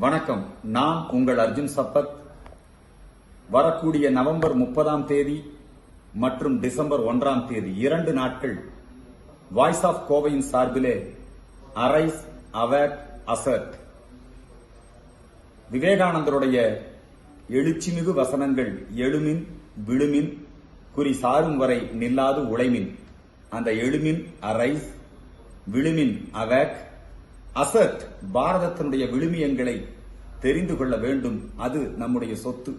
வணக்கம். நான் உங்கள் அர்ஜுன் சப்பத். வரக்கூடிய நவம்பர் 30ஆம் தேதி மற்றும் டிசம்பர் 1ஆம் தேதி 2 நாட்கள் வாய்ஸ் ஆஃப் கோவையின் சார்பிலே அரைஸ், அவேக், அசர்ட் விவேகானந்தருடைய எழுச்சிமிகு வசனங்கள் எழுமின் விழுமின் குறி சாரும் வரை நில்லாது உழைமின். அந்த எழுமின் அரைஸ், விழுமின் அவேக், அசர்ட் பாரதத்தினுடைய விழுமியங்களை தெரிந்து கொள்ள வேண்டும். அது நம்முடைய சொத்து.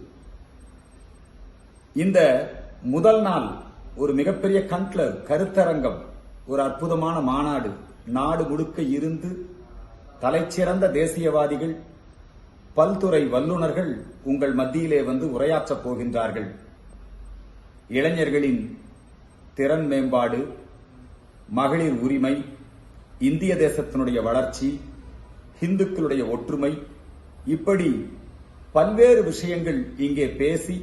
இந்த முதல் நாள் ஒரு மிகப்பெரிய கருத்தரங்கம், ஒரு அற்புதமான மாநாடு. நாடு முழுக்க இருந்து தலைச்சிறந்த தேசியவாதிகள், பல்துறை வல்லுநர்கள் உங்கள் மத்தியிலே வந்து உரையாற்றப் போகின்றார்கள். இளைஞர்களின் திறன் மேம்பாடு, மகளிர் உரிமை, இந்திய தேசத்தினுடைய வளர்ச்சி, இந்துக்களுடைய ஒற்றுமை, இப்படி பல்வேறு விஷயங்கள் இங்கே பேசி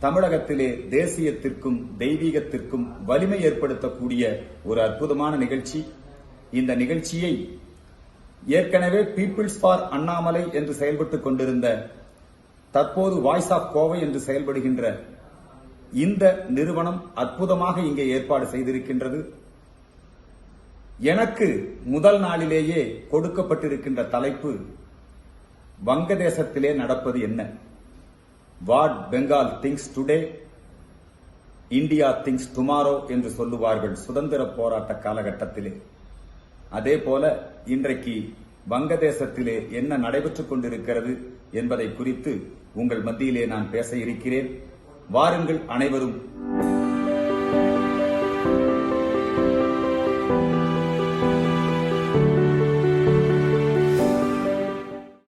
தமிழகத்திலே தேசியத்திற்கும் தெய்வீகத்திற்கும் வலிமை ஏற்படுத்தக்கூடிய ஒரு அற்புதமான நிகழ்ச்சி. இந்த நிகழ்ச்சியை ஏற்கனவே பீப்பிள்ஸ் ஃபார் அண்ணாமலை என்று செயல்பட்டுக் கொண்டிருந்த, தற்போது வாய்ஸ் ஆஃப் கோவை என்று செயல்படுகின்ற இந்த நிறுவனம் அற்புதமாக இங்கே ஏற்பாடு செய்திருக்கின்றது. எனக்கு முதல் நாளிலேயே கொடுக்கப்பட்டிருக்கின்ற தலைப்பு, வங்கதேசத்திலே நடப்பது என்ன? What Bengal things today, India things tomorrow என்று சொல்லுவார்கள் சுதந்திர போராட்ட காலகட்டத்திலே. அதே போல இன்றைக்கு வங்கதேசத்திலே என்ன நடைபெற்றுக் கொண்டிருக்கிறது என்பதை குறித்து உங்கள் மத்தியிலே நான் பேச இருக்கிறேன். வாருங்கள் அனைவரும்